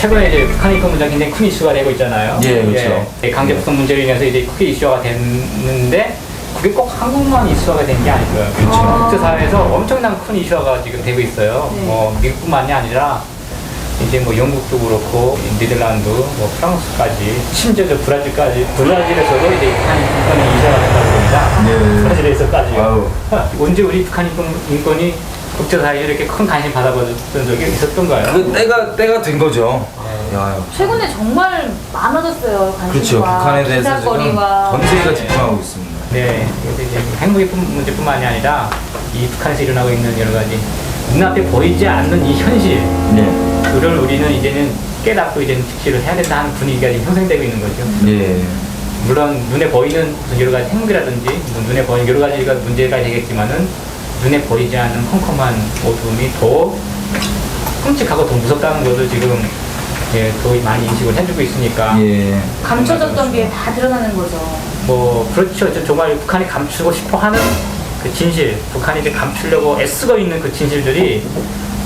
최근에 이제 북한 인권 문제가 굉장히 큰 이슈가 되고 있잖아요. 예, 그렇죠. 예, 강제 북송 문제로 인해서 이제 크게 이슈화가 됐는데 그게 꼭 한국만 이슈화가 된 게 아니고요. 그렇죠. 국제사회에서 엄청난 큰 이슈화가 지금 되고 있어요. 미국뿐만이 아니라 이제 뭐 영국도 그렇고 네덜란드, 뭐 프랑스까지 심지어 저 브라질에서도 이제 북한 인권이 이슈화가 된다고 봅니다. 네. 브라질에서까지요. 언제 우리 북한 인권이 국제사회에 이렇게 큰 관심 받아봤던 적이 있었던가요? 그 때가 된 거죠. 야, 최근에 정말 많아졌어요. 관심과 그렇죠. 북한에 대해서 지금 기사거리와. 전 세계가 집중하고 있습니다. 네, 그래서 이제 핵무기 문제뿐만이 아니라 이 북한에서 일어나고 있는 여러 가지 눈앞에 보이지 않는 이 현실, 네. 그걸 우리는 이제는 깨닫고 이제는 직시를 해야 된다 하는 분위기가 지금 형성되고 있는 거죠. 예. 물론 눈에 보이는 무슨 여러 가지 핵무기라든지 뭐 눈에 보이는 여러 가지가 문제가 되겠지만은 눈에 보이지 않는 컴컴한 어둠이 더 끔찍하고 더 무섭다는 것을 지금 예, 더 많이 인식을 해주고 있으니까 예. 감춰졌던 게 다 드러나는 거죠. 뭐 그렇죠. 정말 북한이 감추고 싶어 하는 그 진실, 북한이 이제 감추려고 애쓰고 있는 그 진실들이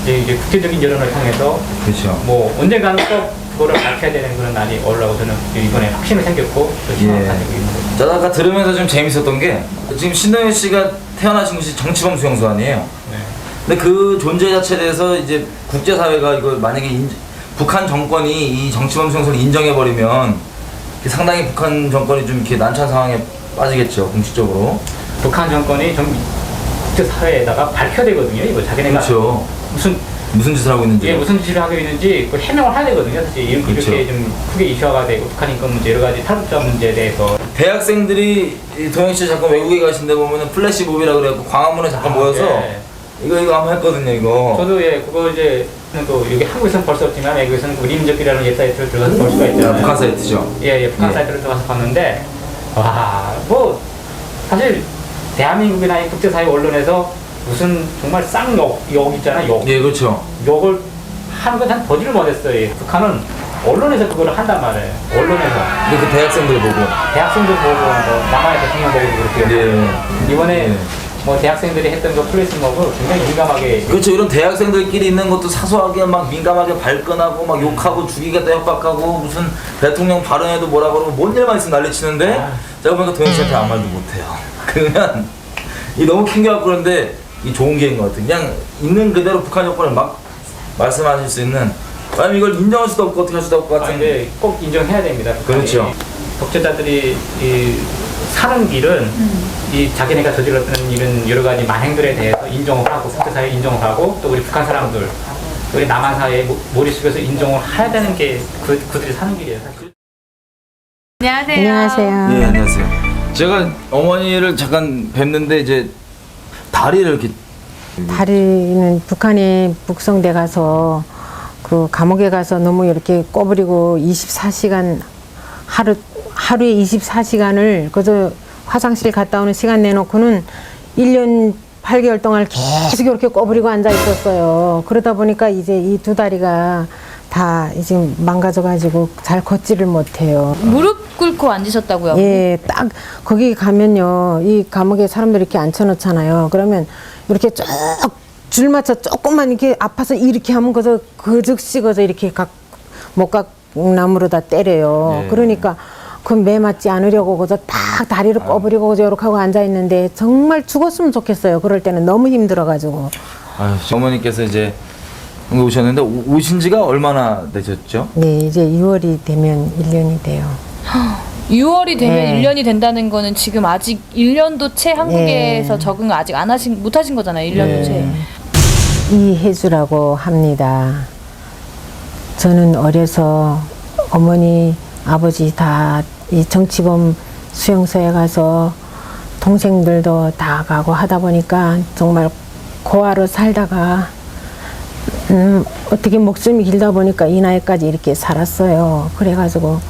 이제 국제적인 여론을 통해서 그렇죠. 뭐 언젠가는 꼭 그거를 밝혀야 되는 그런 날이 오려고 저는 이번에 확신을 생겼고 또 희망을 가지고 있는 거죠. 저도 아까 들으면서 좀 재밌었던 게 지금 신동엽 씨가 태어나신 곳이 정치범 수용소 아니에요. 네. 근데 그 존재 자체에 대해서 이제 국제사회가 이거 만약에 북한 정권이 이 정치범 수용소를 인정해버리면 상당히 북한 정권이 좀 이렇게 난처한 상황에 빠지겠죠, 공식적으로. 북한 정권이 좀 국제사회에다가 밝혀야 되거든요. 이거 자기네가 그렇죠. 무슨 짓을 하고 있는지. 이게 무슨 짓을 하고 있는지 그 해명을 해야 되거든요. 사실 이렇게 그렇죠. 좀 크게 이슈화가 되고 북한 인권 문제 여러 가지 탈북자 문제에 대해서 대학생들이 동영 씨 잠깐 외국에 가신데 보면은 플래시몹이라 그래갖고 광화문에 잠깐 모여서 예. 이거 한번 했거든요, 이거. 저도 예 그거 이제 또 여기 한국에서는 볼 수 없지만 외국에서는 우리 민족이라는 웹사이트를 들어가서 볼 수가 있잖아요. 북한 사이트죠. 예, 북한 예. 사이트를 들어가서 봤는데 와 뭐 사실 대한민국이나 이 국제사회 언론에서 무슨 정말 쌍욕 있잖아요. 욕. 예, 그렇죠. 욕을 하는 건 한 보지를 못했어요. 북한은 언론에서 그거를 한단 말이에요. 언론에서. 근데 그 대학생들 보고. 대학생들 보고 뭐 남한의 대통령 보고도 그렇고요. 네. 이번에 네. 뭐 대학생들이 했던 그 플래시몹을 굉장히 민감하게 그렇죠. 이런 대학생들끼리 있는 것도 사소하게 막 민감하게 발끈하고 막 욕하고 죽이겠다 협박하고 무슨 대통령 발언에도 뭐라 그러고 뭔 일만 있으면 난리치는데 제가 보니까 동영 씨한테 아무 말도 못해요. 그러면 이 너무 캥겨갖고 그런데 이 좋은 게인 것 같아요. 그냥 있는 그대로 북한 정권을 막 말씀하실 수 있는 아니면 이걸 인정할 수도 없고 어떻게 할 수도 없고 같은 근데 꼭 인정해야 됩니다. 북한이. 그렇죠. 독재자들이 이 사는 길은 이 자기네가 저질렀던 이런 여러 가지 만행들에 대해서 인정을 하고 국제사회에 인정을 하고 또 우리 북한 사람들 우리 남한 사회의 머릿속에서 인정을 해야 되는 게 그들이 사는 길이에요. 사실. 안녕하세요. 안녕하세요. 네, 안녕하세요. 제가 어머니를 잠깐 뵙는데 이제 다리를 이렇게 다리는 북한에 북송돼 가서 그 감옥에 가서 너무 이렇게 꼬부리고 24시간 하루에 24시간을 그저 화장실 갔다 오는 시간 내놓고는 1년 8개월 동안 계속 이렇게 꼬부리고 앉아 있었어요. 그러다 보니까 이제 이 두 다리가 다 이제 망가져가지고 잘 걷지를 못해요. 무릎 꿇고 앉으셨다고요? 예, 딱 거기 가면요, 이 감옥에 사람들 이렇게 앉혀놓잖아요. 그러면 이렇게 쭉 줄 맞춰 조금만 이렇게 아파서 이렇게 하면 그 즉시 이렇게 목각나무로 다 때려요. 네. 그러니까 그 매 맞지 않으려고 그저 딱 다리를 꼬부리고 그저 이렇게 하고 앉아 있는데 정말 죽었으면 좋겠어요. 그럴 때는 너무 힘들어가지고. 아유, 어머니께서 이제 한국 오셨는데 오신 지가 얼마나 되셨죠? 네, 이제 6월이 되면 1년이 돼요. 6월이 되면 네. 1년이 된다는 거는 지금 아직 1년도 채 한국에서 네. 적응을 아직 못 하신 거잖아요. 1년도 채. 이혜주라고 합니다. 저는 어려서 어머니, 아버지 다 이 정치범 수용소에 가서 동생들도 다 가고 하다 보니까 정말 고아로 살다가 어떻게 목숨이 길다 보니까 이 나이까지 이렇게 살았어요. 그래가지고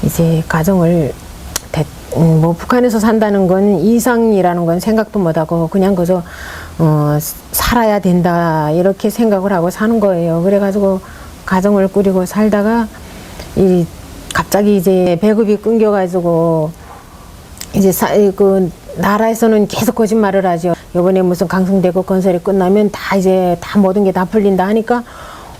이제 가정을 뭐 북한에서 산다는 건 이상이라는 건 생각도 못하고 그냥 그저 살아야 된다 이렇게 생각을 하고 사는 거예요. 그래가지고 가정을 꾸리고 살다가 갑자기 이제 배급이 끊겨가지고 이제 그 나라에서는 계속 거짓말을 하죠. 이번에 무슨 강성대교 건설이 끝나면 다 이제 다 모든 게 다 풀린다 하니까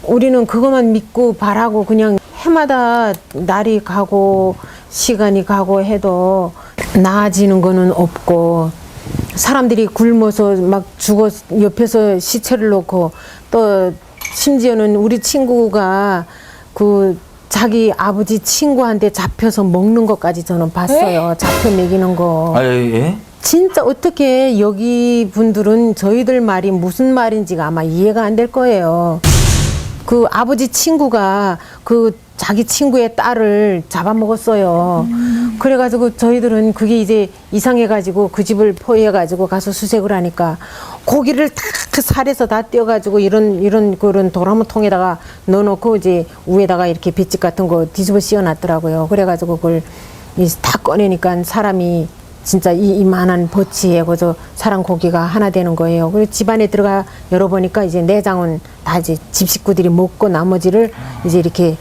우리는 그것만 믿고 바라고 그냥 해마다 날이 가고 시간이 가고 해도 나아지는 거는 없고 사람들이 굶어서 막 죽어 옆에서 시체를 놓고 또 심지어는 우리 친구가 그 자기 아버지 친구한테 잡혀서 먹는 것까지 저는 봤어요. 잡혀 먹이는 거. 아, 예? 진짜 어떻게 여기 분들은 저희들 말이 무슨 말인지가 아마 이해가 안 될 거예요. 그 아버지 친구가 그 자기 친구의 딸을 잡아먹었어요. 그래가지고 저희들은 그게 이제 이상해가지고 그 집을 포위해가지고 가서 수색을 하니까 고기를 다 그 살에서 다 떼어가지고 이런 그런 도라무통에다가 넣어놓고 이제 위에다가 이렇게 볏짚 같은 거 뒤집어 씌워놨더라고요. 그래가지고 그걸 다 꺼내니까 사람이 진짜 이만한 버치에 그저 사람 고기가 하나 되는 거예요. 그리고 집안에 들어가 열어보니까 이제 내장은 다 이제 집 식구들이 먹고 나머지를 이제 이렇게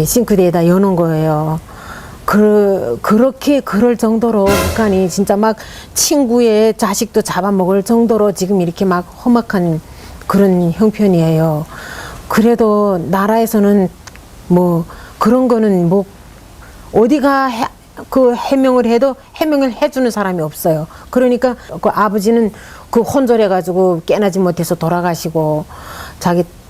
싱크대에다 여놓은 거예요. 그렇게 그럴 정도로 북한이 진짜 막 친구의 자식도 잡아먹을 정도로 지금 이렇게 막 험악한 그런 형편이에요. 그래도 나라에서는 뭐 그런 거는 뭐 어디가 그 해명을 해도 해명을 해주는 사람이 없어요. 그러니까 그 아버지는 그 혼절해가지고 깨나지 못해서 돌아가시고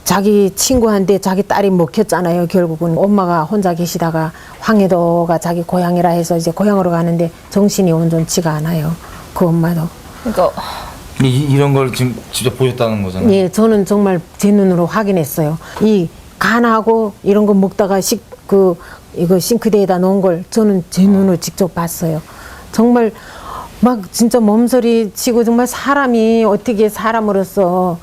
자기 친구한테 자기 딸이 먹혔잖아요. 결국은 엄마가 혼자 계시다가 황해도가 자기 고향이라 해서 이제 고향으로 가는데 정신이 온전치가 않아요. 그 엄마도. 그러니까 이런 걸 지금 직접 보셨다는 거잖아요. 예, 저는 정말 제 눈으로 확인했어요. 이 간하고 이런 거 먹다가 이거 싱크대에다 놓은 걸 저는 제 눈으로 직접 봤어요. 정말 막 진짜 몸서리 치고 정말 사람이 어떻게 사람으로서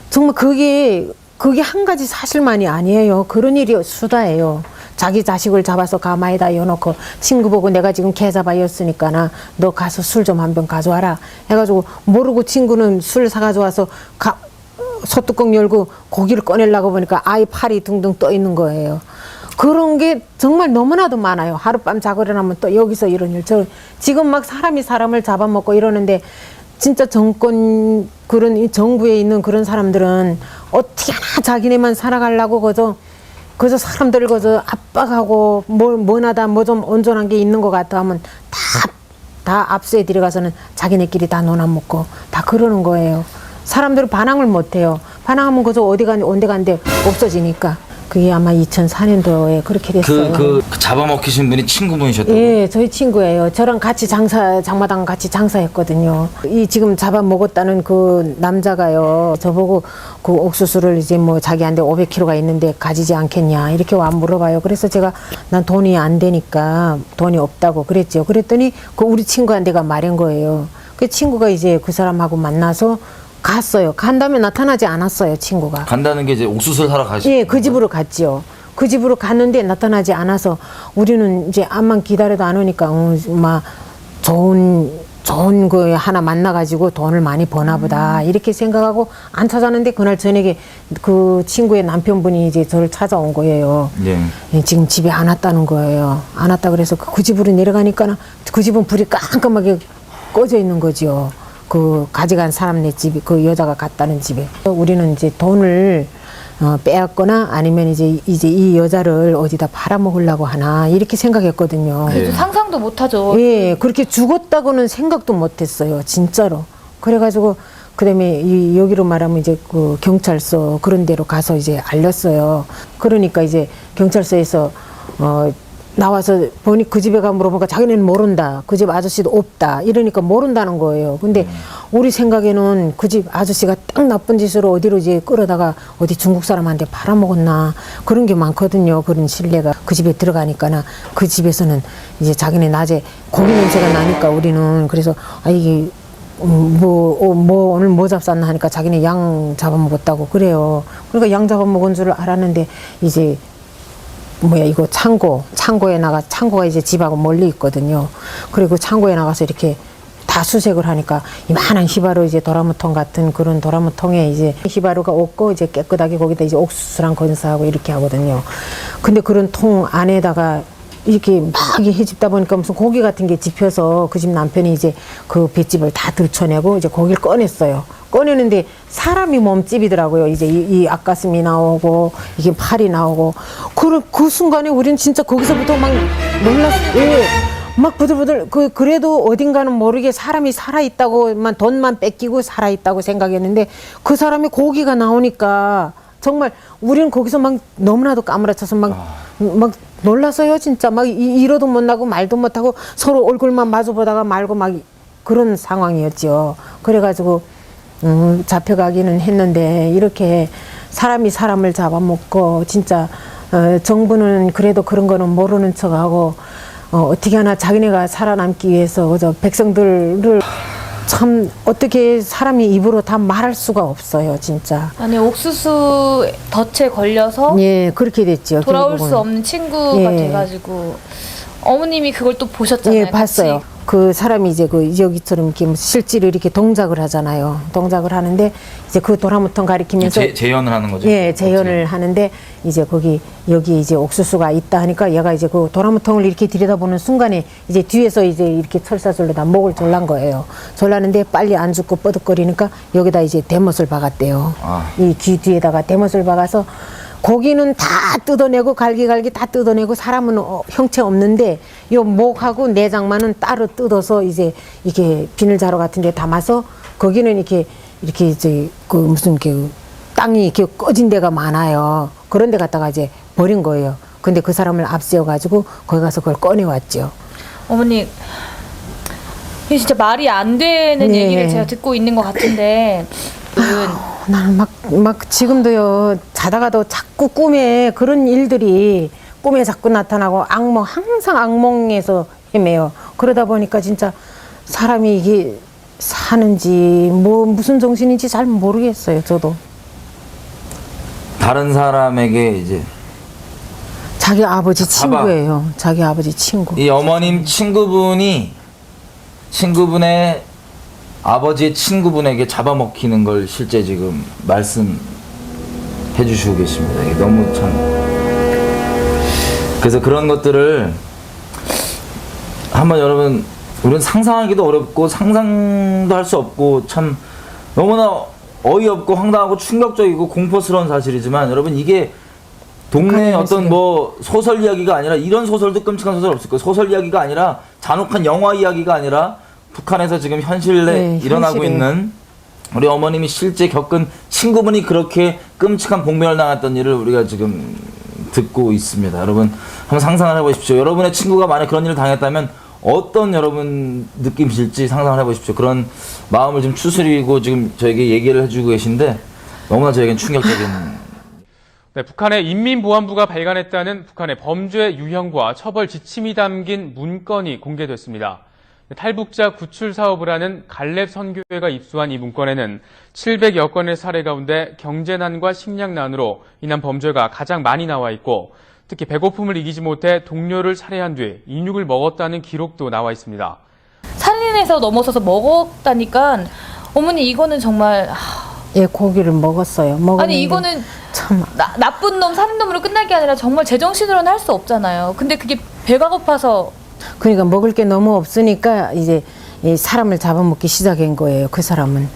정말 그게 한 가지 사실만이 아니에요. 그런 일이 수다예요. 자기 자식을 잡아서 가마에다 여놓고 친구 보고 내가 지금 개 잡아였으니까 너 가서 술 좀 한 병 가져와라 해가지고 모르고 친구는 술 사가져와서 소뚜껑 열고 고기를 꺼내려고 보니까 아이 팔이 둥둥 떠 있는 거예요. 그런 게 정말 너무나도 많아요. 하룻밤 자고 일어나면 또 여기서 이런 일. 지금 막 사람이 사람을 잡아먹고 이러는데 진짜 정권 그런 이 정부에 있는 그런 사람들은 어떻게나 자기네만 살아가려고 그저 사람들 그저 압박하고 뭐나다 뭐 좀 온전한 게 있는 것 같아 하면 다 압수해 들어가서는 자기네끼리 다 논아먹고 다 그러는 거예요. 사람들은 반항을 못해요. 반항하면 그저 어디 간데 없어지니까. 그게 아마 2004년도에 그렇게 됐어요. 그 잡아먹히신 분이 친구분이셨다고? 예, 저희 친구예요. 저랑 같이 장마당 같이 장사했거든요. 이 지금 잡아먹었다는 그 남자가요. 저보고 그 옥수수를 이제 뭐 자기한테 500kg가 있는데 가지지 않겠냐 이렇게 와 물어봐요. 그래서 제가 난 돈이 안 되니까 돈이 없다고 그랬죠. 그랬더니 그 우리 친구한테가 말한 거예요. 그 친구가 이제 그 사람하고 만나서 갔어요. 간 다음에 나타나지 않았어요, 친구가. 간다는 게 이제 옥수수를 사러 가시. 예, 그 집으로 갔지요. 그 집으로 갔는데 나타나지 않아서 우리는 이제 암만 기다려도 안 오니까 막 좋은 거 하나 만나가지고 돈을 많이 버나 보다 이렇게 생각하고 안 찾았는데 그날 저녁에 그 친구의 남편분이 이제 저를 찾아온 거예요. 예. 예, 지금 집에 안 왔다는 거예요. 안 왔다 그래서 그 집으로 내려가니까 그 집은 불이 깜깜하게 꺼져 있는 거죠. 그 가져간 사람네 집이 그 여자가 갔다는 집에 우리는 이제 돈을 빼앗거나 아니면 이제 이 여자를 어디다 팔아먹으려고 하나 이렇게 생각했거든요. 그래도 상상도 못하죠. 예, 그렇게 죽었다고는 생각도 못했어요, 진짜로. 그래가지고 그다음에 여기로 말하면 이제 그 경찰서 그런 데로 가서 이제 알렸어요. 그러니까 이제 경찰서에서 나와서 보니 그 집에 가 물어보니까 자기네는 모른다. 그 집 아저씨도 없다. 이러니까 모른다는 거예요. 근데 우리 생각에는 그 집 아저씨가 딱 나쁜 짓으로 어디로 이제 끌어다가 어디 중국 사람한테 팔아먹었나. 그런 게 많거든요. 그런 신뢰가. 그 집에 들어가니까나 그 집에서는 이제 자기네 낮에 고기 냄새가 나니까 우리는 그래서 이게 오늘 뭐 잡쌌나 하니까 자기네 양 잡아먹었다고 그래요. 그러니까 양 잡아먹은 줄 알았는데 이제 이거 창고가 이제 집하고 멀리 있거든요. 그리고 창고에 나가서 이렇게 다 수색을 하니까 이만한 히바루 이제 도라무통 같은 그런 도라무통에 이제 히바루가 없고 이제 깨끗하게 거기다 이제 옥수수랑 건사하고 이렇게 하거든요. 근데 그런 통 안에다가 이렇게 막 해집다 보니까 무슨 고기 같은 게 집혀서 그 집 남편이 이제 그 볏짚을 다 들춰내고 이제 고기를 꺼냈어요. 꺼내는데 사람이 몸집이더라고요. 이제 이 앞가슴이 나오고 이게 팔이 나오고 그 순간에 우린 진짜 거기서부터 막 놀랐어요. 예. 막 부들부들 그래도 어딘가는 모르게 사람이 살아있다고만 돈만 뺏기고 살아있다고 생각했는데 그 사람이 고기가 나오니까 정말 우리는 거기서 막 너무나도 까무라쳐서 막 놀라서요. 진짜 막 이러도 못 나고 말도 못하고 서로 얼굴만 마주보다가 말고 막 그런 상황이었죠. 그래가지고 잡혀가기는 했는데 이렇게 사람이 사람을 잡아먹고 진짜 정부는 그래도 그런 거는 모르는 척하고 어떻게 하나 자기네가 살아남기 위해서 그저 백성들을 참 어떻게 사람이 입으로 다 말할 수가 없어요, 진짜. 아니 옥수수 덫에 걸려서 예, 그렇게 됐죠. 돌아올 결국은. 수 없는 친구가 예. 돼가지고 어머님이 그걸 또 보셨잖아요. 예, 봤어요. 같이. 그 사람이 이제 여기처럼 이렇게 실제로 이렇게 동작을 하잖아요. 동작을 하는데 이제 그 도라무통 가리키면서 재현을 하는 거죠. 예, 재현을 하는데 이제 여기 이제 옥수수가 있다 하니까 얘가 이제 그 도라무통을 이렇게 들여다보는 순간에 이제 뒤에서 이제 이렇게 철사슬로다 목을 졸란 거예요. 졸라는데 빨리 안 죽고 뻐득거리니까 여기다 이제 대못을 박았대요. 이 귀 뒤에다가 대못을 박아서 고기는 다 뜯어내고 갈기갈기 다 뜯어내고 사람은 형체 없는데 요 목하고 내장만은 따로 뜯어서 이제 이렇게 비닐자루 같은 데 담아서 거기는 이렇게 이제 그 무슨 그 땅이 이렇게 꺼진 데가 많아요. 그런 데 갖다가 이제 버린 거예요. 근데 그 사람을 앞세워 가지고 거기 가서 그걸 꺼내왔죠. 어머니 이게 진짜 말이 안 되는 네. 얘기를 제가 듣고 있는 것 같은데 나는 막 지금도요 자다가도 자꾸 꿈에 그런 일들이 꿈에 자꾸 나타나고 항상 악몽에서 헤매요. 그러다 보니까 진짜 사람이 이게 사는지 무슨 정신인지 잘 모르겠어요. 저도 다른 사람에게 이제 자기 아버지 친구예요. 자기 아버지 친구. 이 어머님 친구분의 아버지의 친구분에게 잡아먹히는 걸 실제 지금 말씀해 주시고 계십니다. 이게 너무 참. 그래서 그런 것들을 한번 여러분, 우리는 상상하기도 어렵고 상상도 할 수 없고 참 너무나 어이없고 황당하고 충격적이고 공포스러운 사실이지만 여러분 이게 동네 어떤 뭐 소설 이야기가 아니라 이런 소설도 끔찍한 소설 없을 거예요. 소설 이야기가 아니라 잔혹한 영화 이야기가 아니라 북한에서 지금 현실에 일어나고 있는 우리 어머님이 실제 겪은 친구분이 그렇게 끔찍한 봉변을 당했던 일을 우리가 지금 듣고 있습니다. 여러분 한번 상상을 해보십시오. 여러분의 친구가 만약 그런 일을 당했다면 어떤 여러분 느낌이실지 상상을 해보십시오. 그런 마음을 좀 추스리고 지금 저에게 얘기를 해주고 계신데 너무나 저에겐 충격적인. 네, 북한의 인민보안부가 발간했다는 북한의 범죄 유형과 처벌 지침이 담긴 문건이 공개됐습니다. 탈북자 구출 사업을 하는 갈렙 선교회가 입수한 이 문건에는 700여 건의 사례 가운데 경제난과 식량난으로 인한 범죄가 가장 많이 나와 있고 특히 배고픔을 이기지 못해 동료를 살해한 뒤 인육을 먹었다는 기록도 나와 있습니다. 살인해서 넘어서서 먹었다니까 어머니 이거는 정말 예, 고기를 먹었어요. 아니 이거는 참 나쁜 놈 살인 놈으로 끝날 게 아니라 정말 제정신으로는 할 수 없잖아요. 근데 그게 배가 고파서 그러니까 먹을 게 너무 없으니까 이제 이 사람을 잡아먹기 시작한 거예요. 그 사람은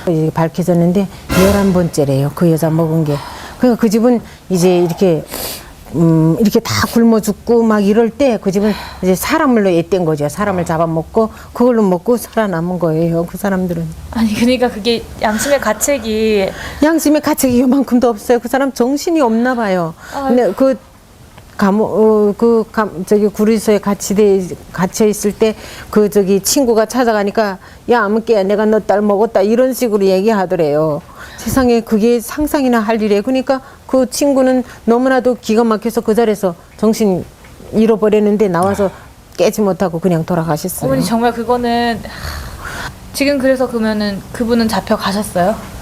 이제 밝혀졌는데 11번째래요. 그 여자 먹은 게. 그러니까 그 집은 이제 이렇게 다 굶어 죽고 막 이럴 때 그 집은 이제 사람을로 앳된 거죠. 사람을 잡아먹고 그걸로 먹고 살아남은 거예요. 그 사람들은. 아니 그러니까 그게 양심의 가책이 양심의 가책이 요만큼도 없어요. 그 사람 정신이 없나 봐요. 근데 저기 구리소에 갇혀 있을 때 친구가 찾아가니까 야 아무개야 내가 너 딸 먹었다 이런 식으로 얘기하더래요. 세상에 그게 상상이나 할 일이에요. 그러니까 그 친구는 너무나도 기가 막혀서 그 자리에서 정신 잃어버렸는데 나와서 깨지 못하고 그냥 돌아가셨어요. 어머니 정말 그거는 지금 그래서 그러면은 그분은 잡혀가셨어요?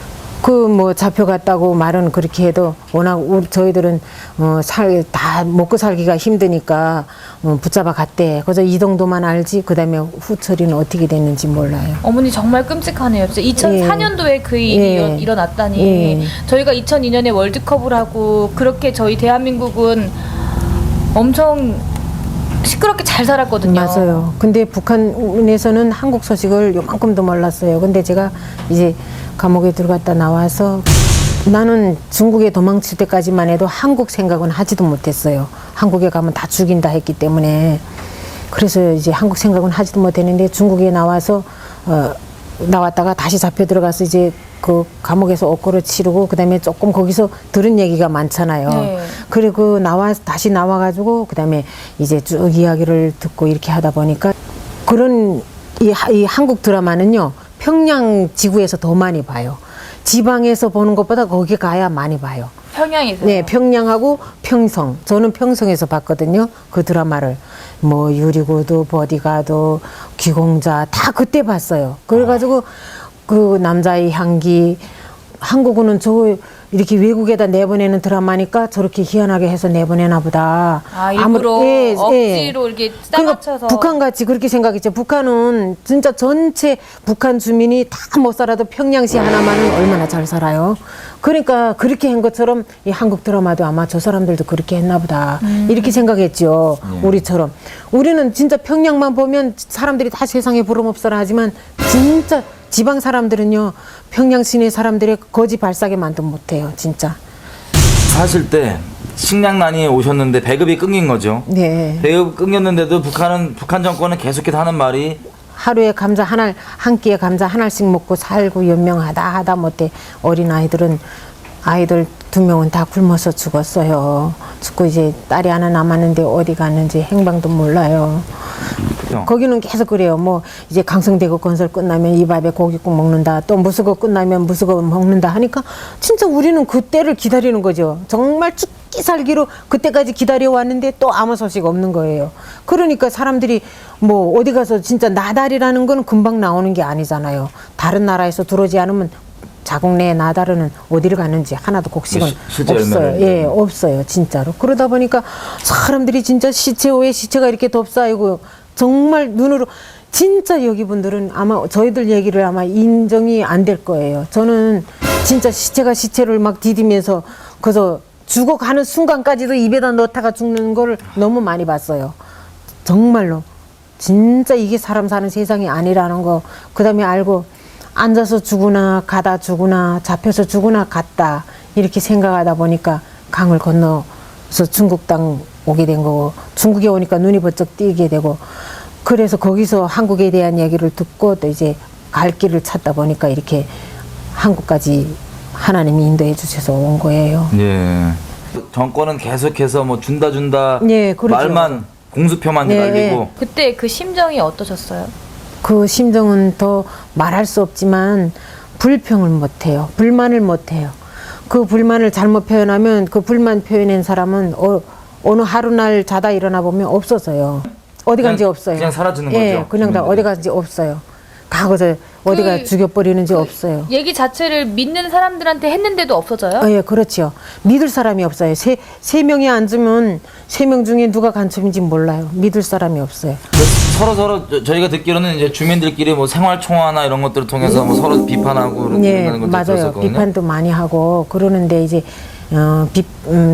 잡혀갔다고 말은 그렇게 해도 워낙 저희들은 다 먹고 살기가 힘드니까 붙잡아 갔대. 그래서 이 정도만 알지 그다음에 후처리는 어떻게 됐는지 몰라요. 어머니 정말 끔찍하네요. 진짜 2004년도에 그 일이 일어났다니. 저희가 2002년에 월드컵을 하고 그렇게 저희 대한민국은 엄청 시끄럽게 잘 살았거든요. 맞아요. 근데 북한에서는 한국 소식을 요만큼도 몰랐어요. 근데 제가 이제 감옥에 들어갔다 나와서 나는 중국에 도망칠 때까지만 해도 한국 생각은 하지도 못했어요. 한국에 가면 다 죽인다 했기 때문에. 그래서 이제 한국 생각은 하지도 못했는데 중국에 나와서 나왔다가 다시 잡혀 들어가서 이제 그 감옥에서 옥고를 치르고 그다음에 조금 거기서 들은 얘기가 많잖아요. 네. 그리고 다시 나와가지고 그다음에 이제 쭉 이야기를 듣고 이렇게 하다 보니까 그런 이 한국 드라마는요 평양 지구에서 더 많이 봐요. 지방에서 보는 것보다 거기 가야 많이 봐요. 평양에서. 네, 평양하고 평성. 저는 평성에서 봤거든요. 그 드라마를. 뭐 유리구두, 버디가드, 귀공자 다 그때 봤어요. 그래가지고 그 남자의 향기, 한국은 저 이렇게 외국에다 내보내는 드라마니까 저렇게 희한하게 해서 내보내나 보다. 아, 일부러 억지로 이렇게 그러니까 싸맞춰서. 북한같이 그렇게 생각했죠. 북한은 진짜 전체 북한 주민이 다 못 살아도 평양시 하나만은 얼마나 잘 살아요. 그러니까 그렇게 한 것처럼 이 한국 드라마도 아마 저 사람들도 그렇게 했나 보다. 이렇게 생각했죠. 우리처럼. 우리는 진짜 평양만 보면 사람들이 다 세상에 부름없어라 하지만 진짜 지방 사람들은요 평양 시내 사람들의 거지 발사게만도 못해요 진짜. 사실 때 식량난이 오셨는데 배급이 끊긴 거죠. 네. 배급 끊겼는데도 북한 정권은 계속해서 하는 말이 하루에 감자 한 끼에 감자 하나씩 먹고 살고 연명하다 못해 어린 아이들 2명은 다 굶어서 죽었어요. 죽고 이제 딸이 하나 남았는데 어디 갔는지 행방도 몰라요. 거기는 계속 그래요. 뭐 이제 강성대교 건설 끝나면 이 밥에 고깃국 먹는다. 또 무수거 끝나면 무수거 먹는다 하니까 진짜 우리는 그때를 기다리는 거죠. 정말 죽기 살기로 그때까지 기다려왔는데 또 아무 소식 없는 거예요. 그러니까 사람들이 뭐 어디 가서 진짜 나달이라는 건 금방 나오는 게 아니잖아요. 다른 나라에서 들어오지 않으면 자국 내 나달은 어디를 갔는지 하나도 곡식은 실제 없어요. 열매를. 예, 없어요. 진짜로. 그러다 보니까 사람들이 진짜 시체 후에 시체가 이렇게 덮싸이고 정말 눈으로 진짜 여기 분들은 아마 저희들 얘기를 아마 인정이 안 될 거예요. 저는 진짜 시체를 막 디디면서 그래서 죽어가는 순간까지도 입에다 넣다가 죽는 걸 너무 많이 봤어요. 정말로. 진짜 이게 사람 사는 세상이 아니라는 거 그다음에 알고 앉아서 죽으나 가다 죽으나 잡혀서 죽으나 갔다 이렇게 생각하다 보니까 강을 건너서 중국 땅 오게 된 거고 중국에 오니까 눈이 번쩍 띄게 되고 그래서 거기서 한국에 대한 얘기를 듣고 또 이제 갈 길을 찾다 보니까 이렇게 한국까지 하나님이 인도해 주셔서 온 거예요. 예. 정권은 계속해서 뭐 준다 예, 그러죠. 말만 공수표만 예, 날리고 그때 그 심정이 어떠셨어요? 그 심정은 더 말할 수 없지만 불평을 못해요. 불만을 못해요. 그 불만을 잘못 표현하면 그 불만 표현한 사람은 어느 하루날 자다 일어나 보면 없어져요. 어디 간지 없어요. 그냥 사라지는 예, 거죠. 그냥 다 어디 간지 없어요. 다 거기서 어디가 그- 죽여버리는지 없어요. 얘기 자체를 믿는 사람들한테 했는데도 없어져요? 예, 그렇죠. 믿을 사람이 없어요. 세 명이 앉으면 3명 중에 누가 간첩인지 몰라요. 믿을 사람이 없어요. 서로 저희가 듣기로는 이제 주민들끼리 뭐 생활 총화나 이런 것들을 통해서 뭐 서로 비판하고 예, 이런 걸 맞아요. 들었었거든요. 비판도 많이 하고 그러는데 이제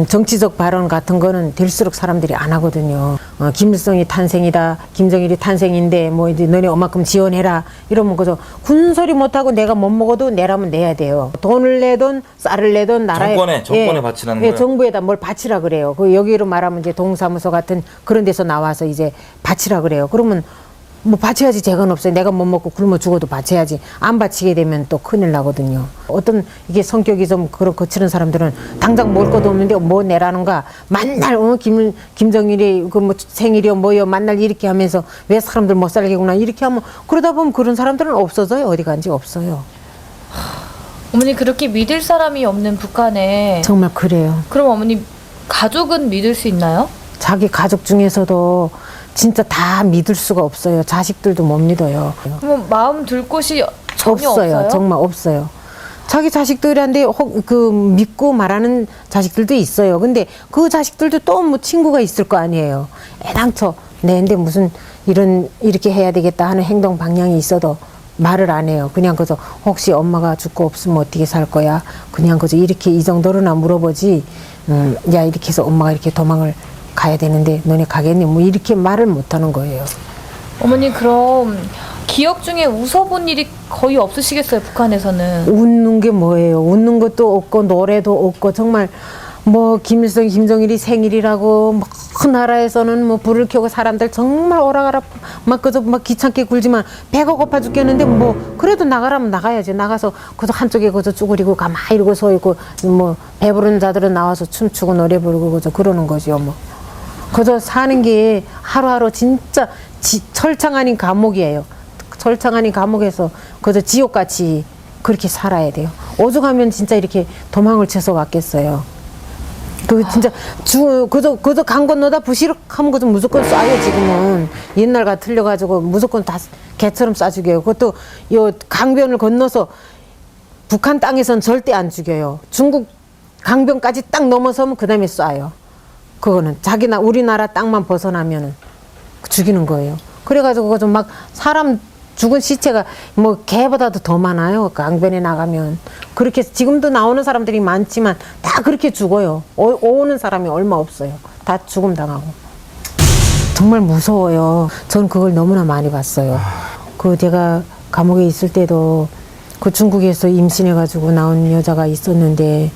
정치적 발언 같은 거는 될수록 사람들이 안 하거든요. 김일성이 탄생이다, 김정일이 탄생인데 뭐 이제 너네 얼마큼 지원해라 이러면 그저 군소리 못하고 내가 못 먹어도 내라면 내야 돼요. 돈을 내든 쌀을 내든 나라에 정권에 바치라는 예, 거예요? 정부에다 뭘 바치라 그래요. 그 여기로 말하면 이제 동사무소 같은 그런 데서 나와서 이제 바치라 그래요. 그러면 뭐 바쳐야지 재건 없어요. 내가 못 먹고 굶어 죽어도 바쳐야지. 안 바치게 되면 또 큰일 나거든요. 어떤 이게 성격이 좀 그런 거칠은 사람들은 당장 먹을 것도 없는데 뭐 내라는가. 만날 김정일이 그 뭐 생일이요 뭐요 만날 이렇게 하면서 왜 사람들 못 살게구나 이렇게 하면 그러다 보면 그런 사람들은 없어져요. 어디 간지 없어요. 어머니 그렇게 믿을 사람이 없는 북한에 정말 그래요. 그럼 어머니 가족은 믿을 수 있나요? 자기 가족 중에서도 진짜 다 믿을 수가 없어요. 자식들도 못 믿어요. 그럼 마음 둘 곳이 전혀 없어요? 정말 없어요. 자기 자식들한테 그 믿고 말하는 자식들도 있어요. 근데 그 자식들도 또 뭐 친구가 있을 거 아니에요. 애당초 내한테 무슨 이렇게 해야 되겠다 하는 행동 방향이 있어도 말을 안 해요. 그냥 그저 혹시 엄마가 죽고 없으면 어떻게 살 거야? 그냥 그저 이렇게 이 정도로나 물어보지. 야 이렇게 해서 엄마가 이렇게 도망을 가야 되는데 너네 가겠니? 뭐 이렇게 말을 못 하는 거예요. 어머니 그럼 기억 중에 웃어본 일이 거의 없으시겠어요, 북한에서는? 웃는 게 뭐예요? 웃는 것도 없고 노래도 없고 정말 뭐 김일성, 김정일이 생일이라고 뭐 나라에서는 뭐 불을 켜고 사람들 정말 오라가라 막 그저 막 귀찮게 굴지만 배가 고파 죽겠는데 뭐 그래도 나가라면 나가야지. 나가서 그저 한쪽에 그저 쭈그리고 가만히 이러고 서 있고 뭐 배부른 자들은 나와서 춤추고 노래 부르고 그저 그러는 거죠 뭐. 그저 사는 게 하루하루 진짜 철창 아닌 감옥이에요. 철창 아닌 감옥에서 그저 지옥같이 그렇게 살아야 돼요. 오죽하면 진짜 이렇게 도망을 쳐서 왔겠어요. 그 진짜 그저 강 건너다 부시럭하면 그저 무조건 쏴요. 지금은 옛날과 틀려가지고 무조건 다 개처럼 쏴 죽여요. 그것도 요 강변을 건너서 북한 땅에선 절대 안 죽여요. 중국 강변까지 딱 넘어서면 그 다음에 쏴요. 그거는 우리나라 땅만 벗어나면은 죽이는 거예요. 그래가지고 그저 막 사람 죽은 시체가 뭐 개보다도 더 많아요. 강변에 나가면. 그렇게 지금도 나오는 사람들이 많지만 다 그렇게 죽어요. 오는 사람이 얼마 없어요. 다 죽음 당하고. 정말 무서워요. 전 그걸 너무나 많이 봤어요. 그 제가 감옥에 있을 때도 그 중국에서 임신해가지고 나온 여자가 있었는데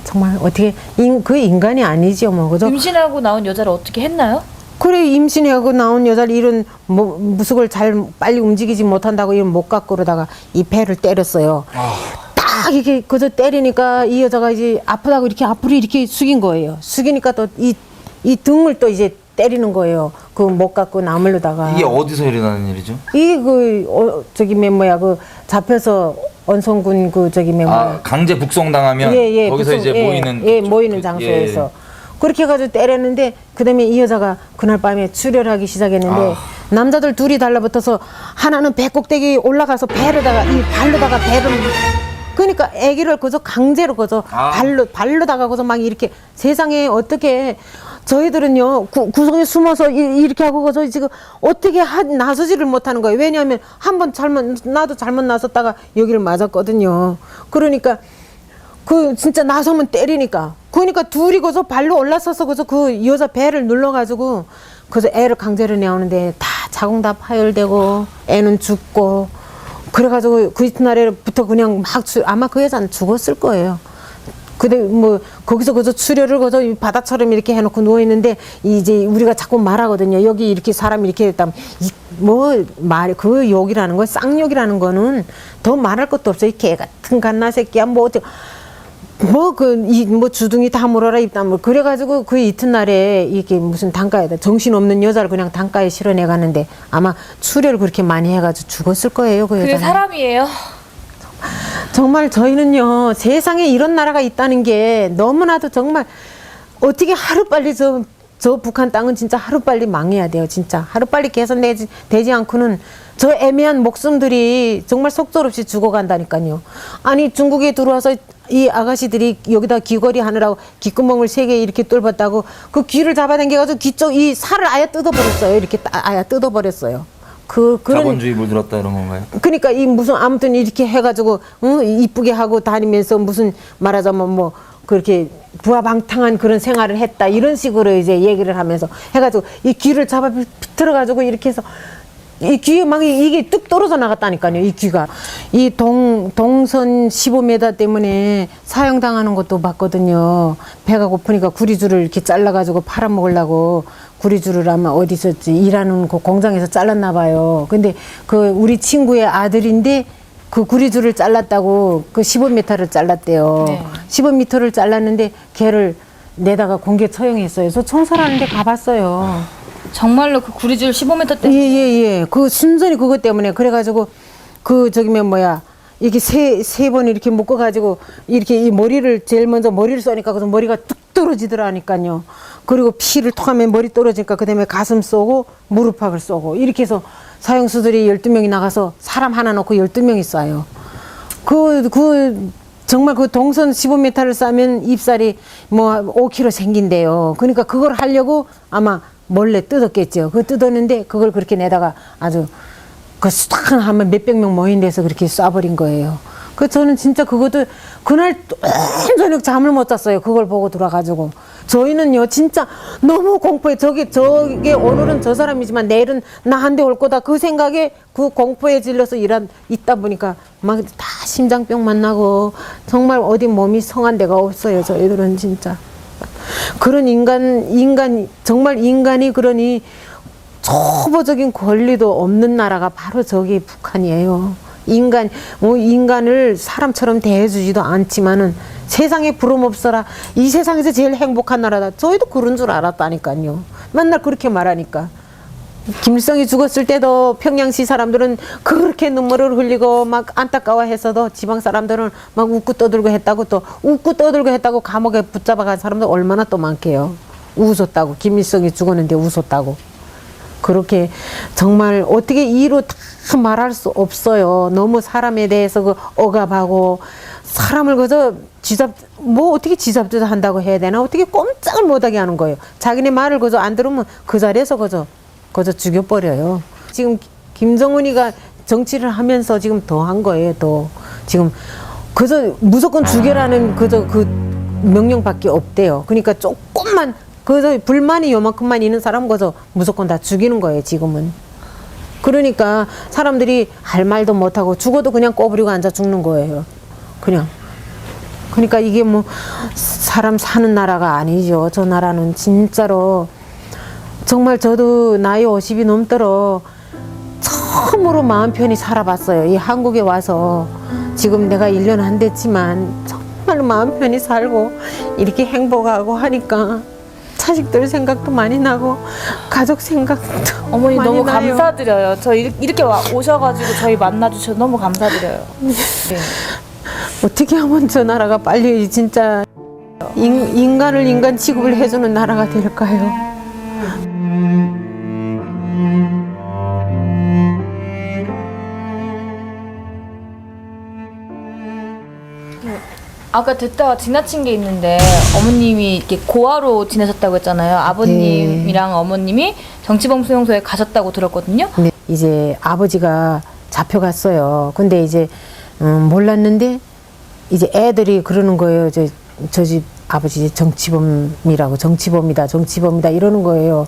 정말 어떻게 그 인간이 아니죠 뭐. 그죠? 임신하고 나온 여자를 어떻게 했나요? 그래 임신하고 나온 여자를 이런 무속을 잘 빨리 움직이지 못한다고 이런 못 갖고 그러다가 이 배를 때렸어요. 딱 이렇게 그저 때리니까 이 여자가 이제 아프다고 이렇게 앞으로 이렇게 숙인 거예요. 숙이니까 또 이 등을 또 이제 때리는 거예요. 그 못 갖고 나물로다가. 이게 어디서 일어나는 일이죠? 잡혀서 언성군 강제 북송당하면 거기서 이제 모이는 장소에서. 그렇게 해가지고 때렸는데 그다음에 이 여자가 그날 밤에 출혈하기 시작했는데 남자들 둘이 달라붙어서 하나는 배 꼭대기 올라가서 발로다가 배를 그러니까 아기를 그저 강제로 그저 발로다가 그저 막 이렇게 세상에 어떻게 저희들은요 구석에 숨어서 이렇게 하고 그저 지금 어떻게 나서지를 못하는 거예요. 왜냐하면 한번 나도 잘못 나섰다가 여기를 맞았거든요. 그러니까 그 진짜 나서면 때리니까 그러니까 둘이 거기서 발로 올라서서 그래서 그 여자 배를 눌러가지고 그래서 애를 강제로 내오는데 다 자궁 다 파열되고 애는 죽고 그래가지고 그 이튿날에부터 그냥 아마 그 여자는 죽었을 거예요. 근데 뭐 거기서 그저 출혈을 그저 바다처럼 이렇게 해놓고 누워 있는데 이제 우리가 자꾸 말하거든요. 여기 이렇게 사람이 이렇게 했다면 그 욕이라는 거 쌍욕이라는 거는 더 말할 것도 없어요. 이 개 같은 갓나 새끼야 주둥이 다 물어라 입다물 그래가지고 그 이튿날에 이게 무슨 단가에다 정신없는 여자를 그냥 단가에 실어내가는데 아마 출혈을 그렇게 많이 해가지고 죽었을 거예요. 그 그게 여자는. 사람이에요. 정말 저희는요 세상에 이런 나라가 있다는 게 너무나도 정말 어떻게 하루빨리 저 북한 땅은 진짜 하루빨리 망해야 돼요. 진짜 하루빨리 개선되지 않고는 저 애매한 목숨들이 정말 속절없이 죽어간다니까요. 아니 중국에 들어와서 이 아가씨들이 여기다 귀걸이 하느라고 귓구멍을 3개 이렇게 뚫었다고 그 귀를 잡아당겨가지고 귀 쪽 이 살을 아예 뜯어버렸어요. 이렇게 아예 뜯어버렸어요. 그런 자본주의 물들었다 이런 건가요? 그러니까 아무튼 이렇게 해가지고 이쁘게 하고 다니면서 무슨 말하자면 뭐 그렇게 부하방탕한 그런 생활을 했다 이런 식으로 이제 얘기를 하면서 해가지고 이 귀를 잡아 비틀어가지고 이렇게 해서 이 귀에 막 이게 뚝 떨어져 나갔다니까요. 이 귀가 이 동선 15m 때문에 사형당하는 것도 봤거든요. 배가 고프니까 구리줄을 이렇게 잘라가지고 팔아먹으려고 구리줄을 아마 어디서 일하는 그 공장에서 잘랐나 봐요. 근데 그 우리 친구의 아들인데 그 구리줄을 잘랐다고 그 15m를 잘랐대요. 네. 15m를 잘랐는데 걔를 내다가 공개 처형했어요. 저 청소하는데 가봤어요. 정말로 그 구리줄 15m 때문에. 예. 그 순전히 그것 때문에 그래가지고 이렇게 세 번 이렇게 묶어가지고 이렇게 이 머리를 제일 먼저 머리를 쏘니까 그래서 머리가 뚝 떨어지더라니까요. 그리고 피를 톡하면 머리 떨어지니까 그다음에 가슴 쏘고 무릎팍을 쏘고 이렇게 해서 사형수들이 12명이 나가서 사람 하나 놓고 12명이 쏴요. 정말 그 동선 15m를 싸면 입살이 뭐 5kg 생긴대요. 그러니까 그걸 하려고 아마 몰래 뜯었겠죠. 그거 뜯었는데 그걸 그렇게 내다가 아주 딱 하면 몇백 명 모인 데서 그렇게 쏴버린 거예요. 저는 진짜 그것도 그날 온 저녁 잠을 못 잤어요. 그걸 보고 돌아가지고 저희는요 진짜 너무 공포에 저게 오늘은 저 사람이지만 내일은 나한테 올 거다 그 생각에 그 공포에 질려서 있다 보니까 막 다 심장병 만나고 정말 어디 몸이 성한 데가 없어요. 저희들은 진짜 그런 정말 인간이 그러니 초보적인 권리도 없는 나라가 바로 저기 북한이에요. 인간을 사람처럼 대해주지도 않지만은 세상에 부름 없어라. 이 세상에서 제일 행복한 나라다. 저희도 그런 줄 알았다니까요. 맨날 그렇게 말하니까. 김일성이 죽었을 때도 평양시 사람들은 그렇게 눈물을 흘리고 막 안타까워했어도 지방 사람들은 막 웃고 떠들고 했다고 감옥에 붙잡아간 사람들 얼마나 또 많게요. 웃었다고. 김일성이 죽었는데 웃었다고. 그렇게 정말 어떻게 이로 다 말할 수 없어요. 너무 사람에 대해서 억압하고 사람을 그저 어떻게 쥐잡듯 한다고 해야 되나? 어떻게 꼼짝을 못하게 하는 거예요. 자기네 말을 그저 안 들으면 그 자리에서 그저 죽여버려요. 지금 김정은이가 정치를 하면서 지금 더 한 거예요. 더 지금 그저 무조건 죽여라는 그저 그 명령밖에 없대요. 그러니까 조금만 그저 불만이 요만큼만 있는 사람 그저 무조건 다 죽이는 거예요. 지금은. 그러니까 사람들이 할 말도 못하고 죽어도 그냥 꼬부리고 앉아 죽는 거예요. 그냥. 그러니까 이게 뭐 사람 사는 나라가 아니죠. 저 나라는 진짜로 정말 저도 나이 50이 넘도록 처음으로 마음 편히 살아봤어요. 이 한국에 와서 지금 내가 1년 안 됐지만 정말 마음 편히 살고 이렇게 행복하고 하니까 자식들 생각도 많이 나고 가족 생각도 어머니 많이 너무 나요. 감사드려요. 저 이렇게 오셔가지고 저희 만나주셔서 너무 감사드려요. 네. 어떻게 하면 저 나라가 빨리 진짜 인간을 인간 취급을 해주는 나라가 될까요? 아까 듣다가 지나친 게 있는데 어머님이 이렇게 고아로 지내셨다고 했잖아요. 아버님이랑 어머님이 정치범 수용소에 가셨다고 들었거든요. 네, 이제 아버지가 잡혀갔어요. 근데 이제 몰랐는데 이제 애들이 그러는 거예요. 저 집 아버지 정치범이다 이러는 거예요.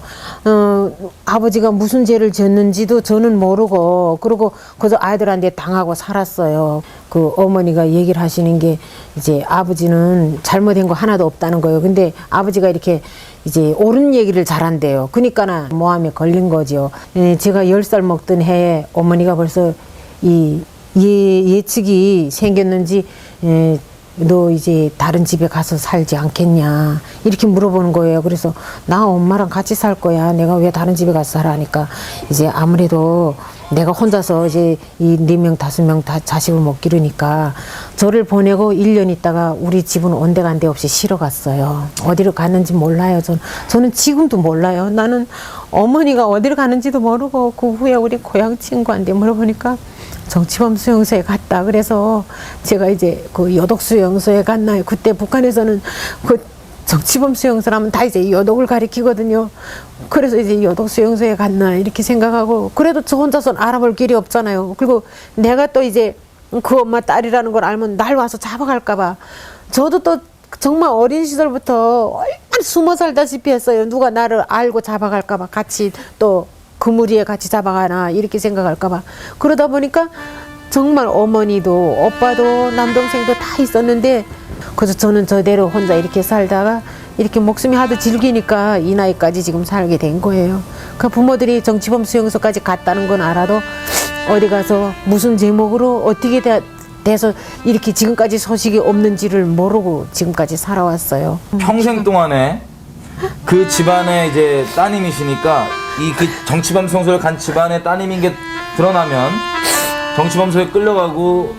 아버지가 무슨 죄를 졌는지도 저는 모르고 그러고 그저 아이들한테 당하고 살았어요. 그 어머니가 얘기를 하시는 게 이제 아버지는 잘못된 거 하나도 없다는 거예요. 근데 아버지가 이렇게 이제 옳은 얘기를 잘한대요. 그러니까 모함에 걸린 거죠. 제가 10살 먹던 해에 어머니가 벌써 이 예측이 생겼는지 너 이제 다른 집에 가서 살지 않겠냐 이렇게 물어보는 거예요. 그래서 나 엄마랑 같이 살 거야. 내가 왜 다른 집에 가서 살아 하니까 이제 아무래도 내가 혼자서 이제 이 4명 5명 다 자식을 못 기르니까 저를 보내고 1년 있다가 우리 집은 온데간데 없이 쉬러 갔어요. 어디로 갔는지 몰라요. 저는 지금도 몰라요. 나는 어머니가 어디로 가는지도 모르고 그 후에 우리 고향 친구한테 물어보니까 정치범 수용소에 갔다. 그래서 제가 이제 그 여독 수용소에 갔나요. 그때 북한에서는 그 정치범 수용소라면 다 이제 여독을 가리키거든요. 그래서 이제 여독 수용소에 갔나 이렇게 생각하고 그래도 저 혼자서는 알아볼 길이 없잖아요. 그리고 내가 또 이제 그 엄마 딸이라는 걸 알면 날 와서 잡아갈까봐 저도 또 정말 어린 시절부터 얼마나 숨어 살다시피 했어요. 누가 나를 알고 잡아갈까봐 같이 또 그무리에 같이 잡아가나 이렇게 생각할까봐. 그러다 보니까 정말 어머니도 오빠도 남동생도 다 있었는데 그래서 저는 저대로 혼자 이렇게 살다가 이렇게 목숨이 하도 질기니까 이 나이까지 지금 살게 된 거예요. 그 부모들이 정치범 수용소까지 갔다는 건 알아도 어디 가서 무슨 제목으로 어떻게 돼서 이렇게 지금까지 소식이 없는지를 모르고 지금까지 살아왔어요. 평생 동안에 그 집안의 이제 따님이시니까 이 그 정치범 수용소를 간 집안의 따님인 게 드러나면 정치범 수용소에 끌려가고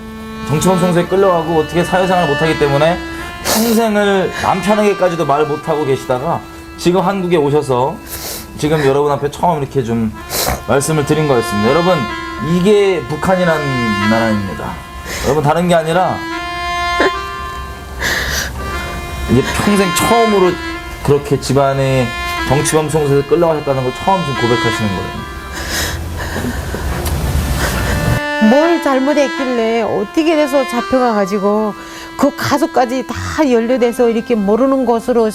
어떻게 사회생활을 못하기 때문에 평생을 남편에게까지도 말 못하고 계시다가 지금 한국에 오셔서 지금 여러분 앞에 처음 이렇게 좀 말씀을 드린 거였습니다. 여러분 이게 북한이라는 나라입니다. 여러분 다른 게 아니라 이제 평생 처음으로 그렇게 집안에 정치범 수용소에 끌려가셨다는 걸 처음 지금 고백하시는 거예요. 뭘 잘못했길래 어떻게 돼서 잡혀가가지고 그 가족까지 다 연루돼서 이렇게 모르는 곳으로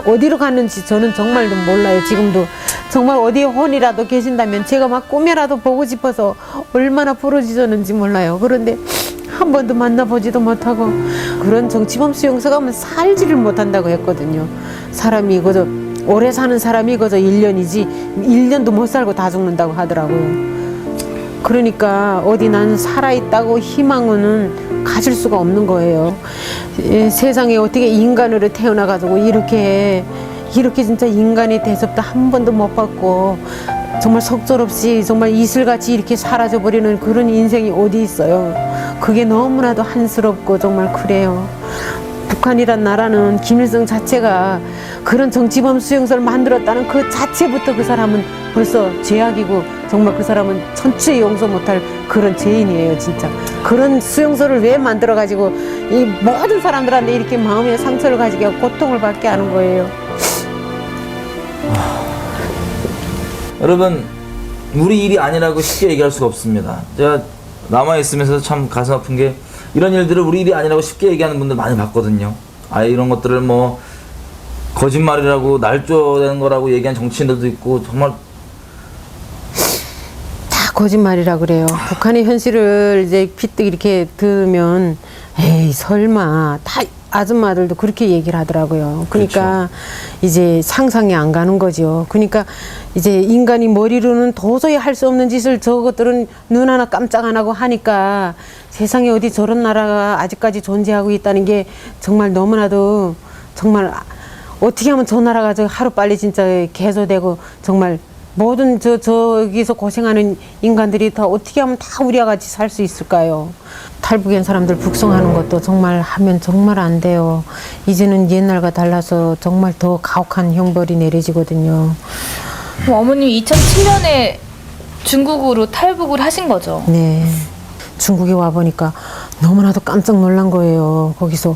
어디로 갔는지 저는 정말 몰라요. 지금도 정말 어디에 혼이라도 계신다면 제가 막 꿈에라도 보고 싶어서 얼마나 부러지셨는지 몰라요. 그런데 한 번도 만나보지도 못하고 그런 정치범 수용소 가면 살지를 못한다고 했거든요. 사람이 그저 오래 사는 사람이 그저 1년이지 1년도 못 살고 다 죽는다고 하더라고요. 그러니까 어디 나는 살아있다고 희망은 가질 수가 없는 거예요. 세상에 어떻게 인간으로 태어나가지고 이렇게 진짜 인간의 대접도 한 번도 못 받고 정말 속절없이 정말 이슬같이 이렇게 사라져버리는 그런 인생이 어디 있어요. 그게 너무나도 한스럽고 정말 그래요. 북한이란 나라는 김일성 자체가 그런 정치범 수용소를 만들었다는 그 자체부터 그 사람은 벌써 죄악이고 정말 그 사람은 천추에 용서 못할 그런 죄인이에요, 진짜. 그런 수용소를 왜 만들어가지고 이 모든 사람들한테 이렇게 마음의 상처를 가지게 하고 고통을 받게 하는 거예요. 여러분, 우리 일이 아니라고 쉽게 얘기할 수가 없습니다. 제가 남아있으면서 참 가슴 아픈 게 이런 일들을 우리 일이 아니라고 쉽게 얘기하는 분들 많이 봤거든요. 이런 것들을 뭐 거짓말이라고 날조되는 거라고 얘기한 정치인들도 있고 정말 다 거짓말이라 그래요. 북한의 현실을 이제 피뜩 이렇게 들으면 에이 설마 다 아줌마들도 그렇게 얘기를 하더라고요. 그러니까 이제 상상이 안 가는 거죠. 그러니까 이제 인간이 머리로는 도저히 할 수 없는 짓을 저것들은 눈 하나 깜짝 안 하고 하니까 세상에 어디 저런 나라가 아직까지 존재하고 있다는 게 정말 너무나도 정말 어떻게 하면 저 나라가 저 하루빨리 진짜 개조되고 정말 모든 저기서 고생하는 인간들이 다 어떻게 하면 다 우리와 같이 살 수 있을까요? 탈북한 사람들 북송하는 것도 정말 하면 정말 안 돼요. 이제는 옛날과 달라서 정말 더 가혹한 형벌이 내려지거든요. 그럼 어머님이 2007년에 중국으로 탈북을 하신 거죠? 네. 중국에 와보니까 너무나도 깜짝 놀란 거예요. 거기서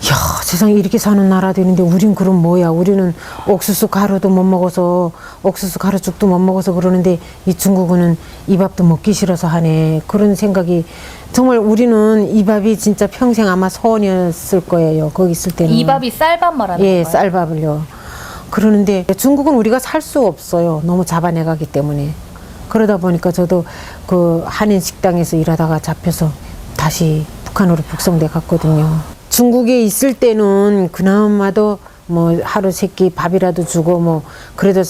야, 세상에 이렇게 사는 나라도 있는데 우린 그럼 뭐야? 우리는 옥수수 가루도 못 먹어서 옥수수 가루죽도 못 먹어서 그러는데 이 중국은 이 밥도 먹기 싫어서 하네. 그런 생각이 정말 우리는 이 밥이 진짜 평생 아마 소원이었을 거예요. 거기 있을 때는. 이 밥이 쌀밥 말하는 예, 건가요? 쌀밥을요. 그러는데 중국은 우리가 살 수 없어요. 너무 잡아내가기 때문에. 그러다 보니까 저도 그 한인 식당에서 일하다가 잡혀서 다시 북한으로 북송돼 갔거든요. 중국에 있을 때는 그나마도 뭐 하루 세끼 밥이라도 주고 뭐 그래도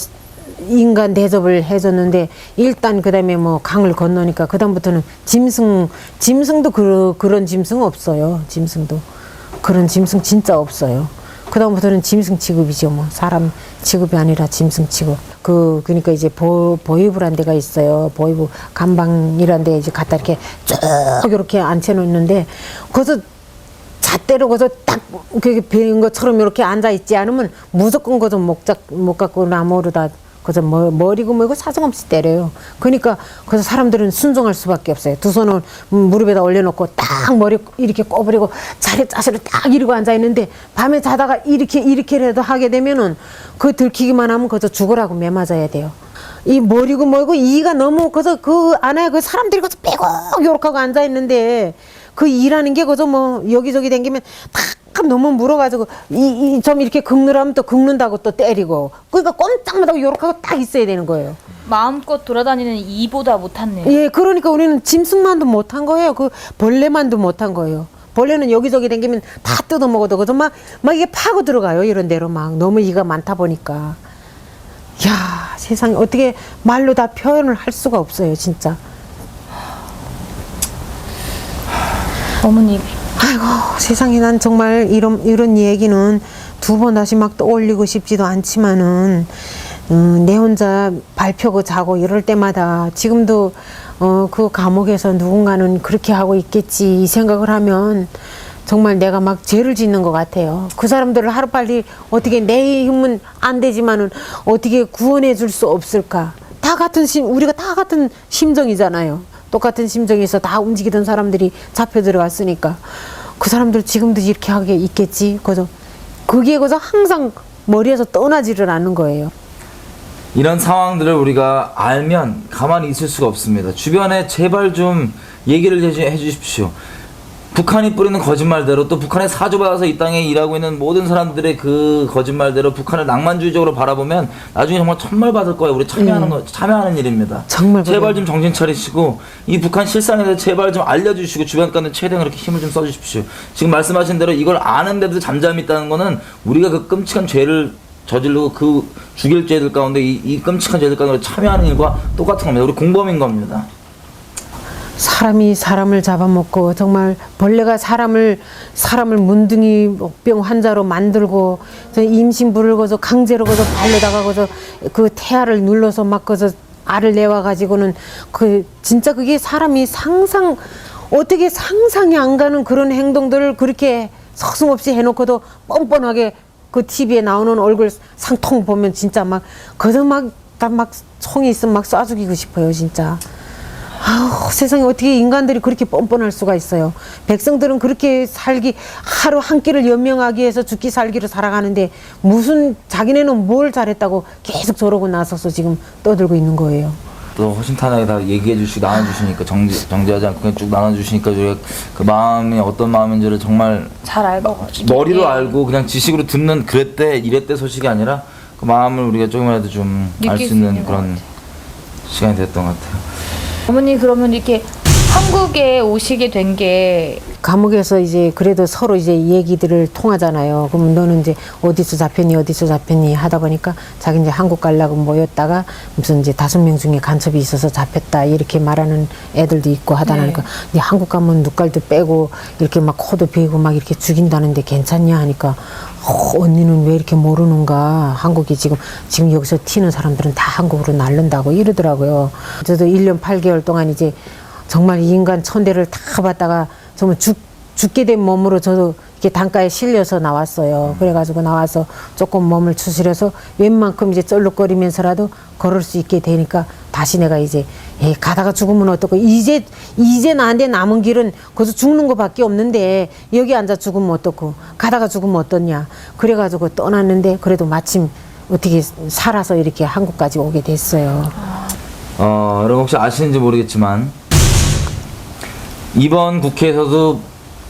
인간 대접을 해줬는데 일단 그다음에 뭐 강을 건너니까 그다음부터는 짐승도 그런 짐승 없어요. 짐승도 그런 짐승 진짜 없어요. 그다음부터는 짐승 취급이죠. 뭐 사람 취급이 아니라 짐승 취급. 그러니까 이제 보이부란 데가 있어요. 보이부 감방이란 데 이제 갖다 이렇게 쭉 이렇게 앉혀놓는데 거기서 잣대로 거기서 딱 그게 베인 것처럼 이렇게 앉아 있지 않으면 무조건 거기서 못 갖고 나무로다 거기서 머리고 뭐고 사정없이 때려요. 그러니까 그래서 사람들은 순종할 수밖에 없어요. 두 손을 무릎에다 올려놓고 딱 머리 이렇게 꼬부리고 자세로 딱 이러고 앉아 있는데 밤에 자다가 이렇게라도 하게 되면은 그 들키기만 하면 거기서 죽으라고 매맞아야 돼요. 이 머리고 뭐고 이가 너무 거기서 그 안에 그 사람들이 거기서 빼고 요렇게 하고 앉아 있는데 그 일하는 게 거기서 뭐 여기저기 댕기면 탁 너무 물어가지고 좀 이렇게 긁느라면 또 긁는다고 또 때리고 그러니까 꼼짝 못하고 요렇게 하고 딱 있어야 되는 거예요. 마음껏 돌아다니는 이보다 못했네요. 예, 그러니까 우리는 짐승만도 못한 거예요. 그 벌레만도 못한 거예요. 벌레는 여기저기 댕기면 다 뜯어먹어도 그저 막 이게 파고 들어가요. 이런 데로 막 너무 이가 많다 보니까. 야, 세상에 어떻게 말로 다 표현을 할 수가 없어요, 진짜. 어머니 아이고, 세상에 난 정말 이런 얘기는 두 번 다시 막 떠올리고 싶지도 않지만은 내 혼자 발 펴고 자고 이럴 때마다 지금도 그 감옥에서 누군가는 그렇게 하고 있겠지 이 생각을 하면 정말 내가 막 죄를 짓는 것 같아요. 그 사람들을 하루빨리 어떻게 내 힘은 안 되지만은 어떻게 구원해 줄 수 없을까? 우리가 다 같은 심정이잖아요. 똑같은 심정에서 다 움직이던 사람들이 잡혀 들어갔으니까 그 사람들 지금도 이렇게 하게 있겠지. 그게 항상 머리에서 떠나지를 않는 거예요. 이런 상황들을 우리가 알면 가만히 있을 수가 없습니다. 주변에 제발 좀 얘기를 해 주십시오. 북한이 뿌리는 거짓말대로 또 북한에 사주받아서 이 땅에 일하고 있는 모든 사람들의 그 거짓말대로 북한을 낭만주의적으로 바라보면 나중에 정말 천벌 받을 거예요. 우리 참여하는 일입니다. 정말 제발 그래요. 좀 정신 차리시고 이 북한 실상에 대해서 제발 좀 알려주시고 주변 가는 최대한 그렇게 힘을 좀 써주십시오. 지금 말씀하신 대로 이걸 아는데도 잠잠히 있다는 거는 우리가 그 끔찍한 죄를 저지르고 그 죽일 죄들 가운데 이 끔찍한 죄들 가운데 참여하는 일과 똑같은 겁니다. 우리 공범인 겁니다. 사람이 사람을 잡아먹고 정말 벌레가 사람을 문둥이 병 환자로 만들고 임신부를 거서 강제로 거서 발려다가 거서 그 태아를 눌러서 막 거서 알을 내와 가지고는 그 진짜 그게 사람이 어떻게 상상이 안 가는 그런 행동들을 그렇게 서슴없이 해놓고도 뻔뻔하게 그 TV에 나오는 얼굴 상통 보면 진짜 막 거기서 막 총이 있으면 막 쏴 죽이고 싶어요 진짜. 아우, 세상에 어떻게 인간들이 그렇게 뻔뻔할 수가 있어요. 백성들은 그렇게 하루 한 끼를 연명하기 위해서 죽기 살기로 살아가는데 무슨 자기네는 뭘 잘했다고 계속 저러고 나서서 지금 떠들고 있는 거예요. 또 허심탄회하게 다 얘기해 주시고 나눠주시니까 정지하지 않고 그냥 쭉 나눠주시니까 저희가 그 마음이 어떤 마음인지를 정말 잘 알고 머리로 예. 알고 그냥 지식으로 듣는 그랬대 이랬대 소식이 아니라 그 마음을 우리가 조금이라도 좀 알 느낄 수 수 있는 있는 그런 시간이 됐던 것 같아요. 어머니 그러면 이렇게 한국에 오시게 된 게 감옥에서 이제 그래도 서로 이제 얘기들을 통하잖아요. 그럼 너는 이제 어디서 잡혔니 하다 보니까 자기 이제 한국 가려고 모였다가 무슨 이제 5명 중에 간첩이 있어서 잡혔다 이렇게 말하는 애들도 있고 하다 보니까 이제 한국 가면 눈깔도 빼고 이렇게 막 코도 베고 막 이렇게 죽인다는데 괜찮냐 하니까 언니는 왜 이렇게 모르는가. 한국이 지금 여기서 튀는 사람들은 다 한국으로 날른다고 이러더라고요. 저도 1년 8개월 동안 이제 정말 인간 천대를 다 받다가 정말 죽게 된 몸으로 저도 이렇게 단가에 실려서 나왔어요. 그래가지고 나와서 조금 몸을 추스려서 웬만큼 이제 쩔룩거리면서라도 걸을 수 있게 되니까 다시 내가 이제 가다가 죽으면 어떡고 이제 나한테 남은 길은 거기서 죽는 거밖에 없는데 여기 앉아 죽으면 어떻고 가다가 죽으면 어떻냐. 그래가지고 떠났는데 그래도 마침 어떻게 살아서 이렇게 한국까지 오게 됐어요. 여러분 혹시 아시는지 모르겠지만 이번 국회에서도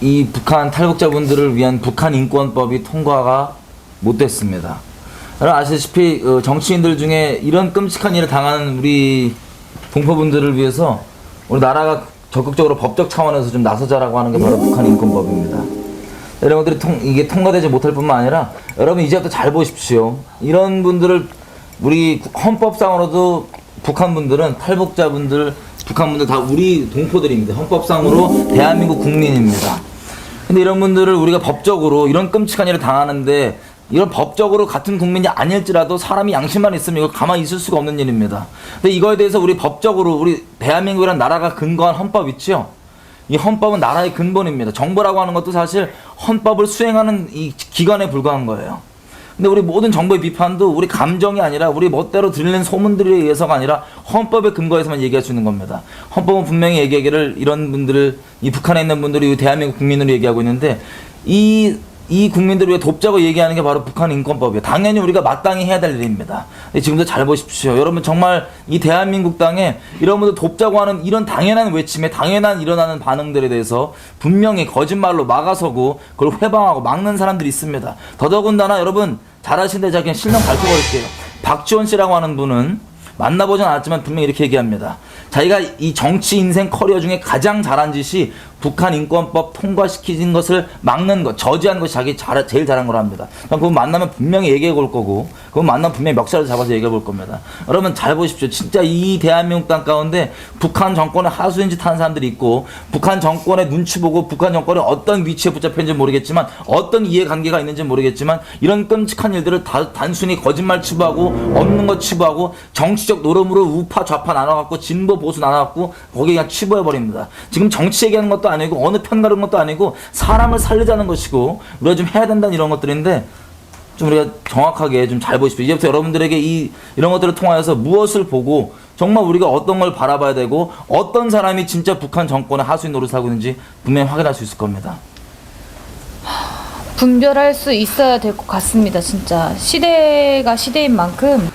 이 북한 탈북자분들을 위한 북한 인권법이 통과가 못 됐습니다. 여러분 아시다시피 정치인들 중에 이런 끔찍한 일을 당하는 우리 동포분들을 위해서 우리 나라가 적극적으로 법적 차원에서 좀 나서자라고 하는 게 바로 북한 인권법입니다. 여러분들이 이게 통과되지 못할 뿐만 아니라 여러분 이제부터 잘 보십시오. 이런 분들을 우리 헌법상으로도 북한분들은 탈북자분들 북한분들 다 우리 동포들입니다. 헌법상으로 대한민국 국민입니다. 근데 이런 분들을 우리가 법적으로 이런 끔찍한 일을 당하는데 이런 법적으로 같은 국민이 아닐지라도 사람이 양심만 있으면 이거 가만히 있을 수가 없는 일입니다. 근데 이거에 대해서 우리 법적으로 우리 대한민국이라는 나라가 근거한 헌법 있죠? 이 헌법은 나라의 근본입니다. 정부라고 하는 것도 사실 헌법을 수행하는 이 기관에 불과한 거예요. 근데 우리 모든 정부의 비판도 우리 감정이 아니라 우리 멋대로 들리는 소문들에 의해서가 아니라 헌법의 근거에서만 얘기할 수 있는 겁니다. 헌법은 분명히 얘기하기를 이런 분들을 이 북한에 있는 분들이 대한민국 국민으로 얘기하고 있는데 이 국민들을 위해 돕자고 얘기하는 게 바로 북한 인권법이에요. 당연히 우리가 마땅히 해야 될 일입니다. 근데 지금도 잘 보십시오. 여러분 정말 이 대한민국 땅에 이런 분들 돕자고 하는 이런 당연한 외침에 당연한 일어나는 반응들에 대해서 분명히 거짓말로 막아서고 그걸 회방하고 막는 사람들이 있습니다. 더더군다나 여러분 잘하신데 제가 그냥 실명 밝혀버릴게요. 박지원 씨라고 하는 분은 만나보진 않았지만 분명히 이렇게 얘기합니다. 자기가 이 정치 인생 커리어 중에 가장 잘한 짓이 북한 인권법 통과시키는 것을 막는 것, 저지하는 것이 제일 잘한 거라 합니다. 그분 만나면 분명히 얘기해 볼 거고, 그분 만나면 분명히 멱살을 잡아서 얘기해 볼 겁니다. 여러분 잘 보십시오. 진짜 이 대한민국 땅 가운데 북한 정권의 하수인 짓 하는 사람들이 있고, 북한 정권의 눈치 보고 북한 정권이 어떤 위치에 붙잡혔는지 모르겠지만, 어떤 이해관계가 있는지 모르겠지만, 이런 끔찍한 일들을 단순히 거짓말 치부하고, 없는 거 치부하고, 정치적 노름으로 우파 좌파 나눠갖고, 진보 보수 나눠갖고, 거기에 그냥 치부해버립니다. 지금 정치 얘기하는 것도 아니고 어느 편 가는 것도 아니고 사람을 살리자는 것이고 우리가 좀 해야 된다는 이런 것들인데 좀 우리가 정확하게 좀 잘 보십시오. 이제부터 여러분들에게 이런 것들을 통하여서 무엇을 보고 정말 우리가 어떤 걸 바라봐야 되고 어떤 사람이 진짜 북한 정권의 하수인 노릇을 하고 있는지 분명히 확인할 수 있을 겁니다. 분별할 수 있어야 될 것 같습니다. 진짜 시대가 시대인 만큼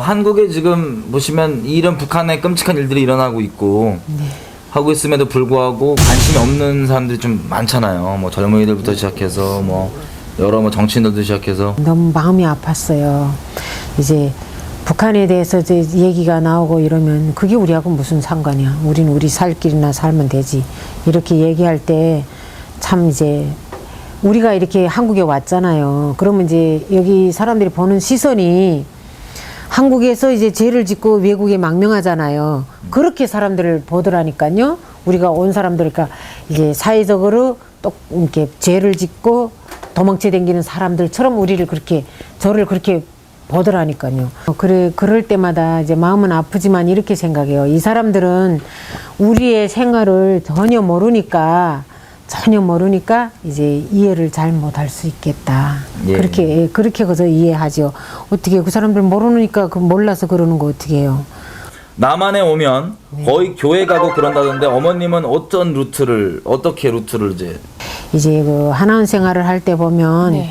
한국에 지금 보시면 이런 북한의 끔찍한 일들이 일어나고 있고 하고 있음에도 불구하고 관심이 없는 사람들이 좀 많잖아요. 뭐 젊은이들부터 시작해서 뭐 여러 뭐 정치인들도 시작해서 너무 마음이 아팠어요. 이제 북한에 대해서 이제 얘기가 나오고 이러면 그게 우리하고 무슨 상관이야. 우린 우리 살 길이나 살면 되지. 이렇게 얘기할 때 참 이제 우리가 이렇게 한국에 왔잖아요. 그러면 이제 여기 사람들이 보는 시선이 한국에서 이제 죄를 짓고 외국에 망명하잖아요. 그렇게 사람들을 보더라니까요. 우리가 온 사람들, 그러니까 이제 사회적으로 또 이렇게 죄를 짓고 도망쳐 다니는 사람들처럼 우리를 그렇게, 저를 그렇게 보더라니까요. 그래, 그럴 때마다 이제 마음은 아프지만 이렇게 생각해요. 이 사람들은 우리의 생활을 전혀 모르니까 이제 이해를 잘 못할 수 있겠다. 예. 그렇게 그저 이해하죠. 어떻게 그 사람들 모르니까 그 몰라서 그러는 거 어떻게 해요? 남한에 오면 거의 교회 가고 그런다던데 어머님은 어떻게 루트를 이제 그 하나원 생활을 할 때 보면 네.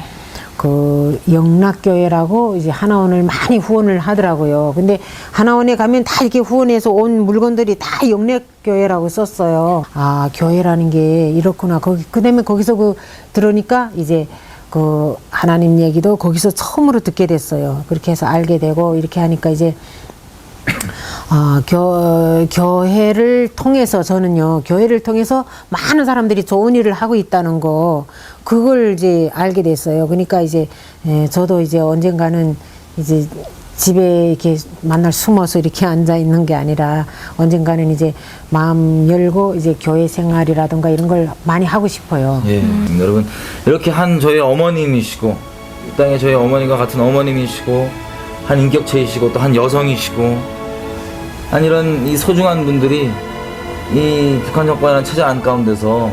그 영락교회라고 이제 하나원을 많이 후원을 하더라고요. 근데 하나원에 가면 다 이렇게 후원해서 온 물건들이 다 영락교회라고 썼어요. 아, 교회라는 게 이렇구나. 그다음에 거기서 들으니까 이제 그 하나님 얘기도 거기서 처음으로 듣게 됐어요. 그렇게 해서 알게 되고 이렇게 하니까 이제 교회를 통해서 저는요, 교회를 통해서 많은 사람들이 좋은 일을 하고 있다는 거, 그걸 이제 알게 됐어요. 그러니까 이제, 저도 이제 언젠가는 이제 집에 이렇게 만날 숨어서 이렇게 앉아 있는 게 아니라 언젠가는 이제 마음 열고 이제 교회 생활이라든가 이런 걸 많이 하고 싶어요. 예, 여러분 이렇게 한 저희 어머님이시고 이 땅에 저희 어머니가 같은 어머님이시고 한 인격체이시고 또 한 여성이시고 한 이런 이 소중한 분들이 이 북한 정권이라는 체제 안 가운데서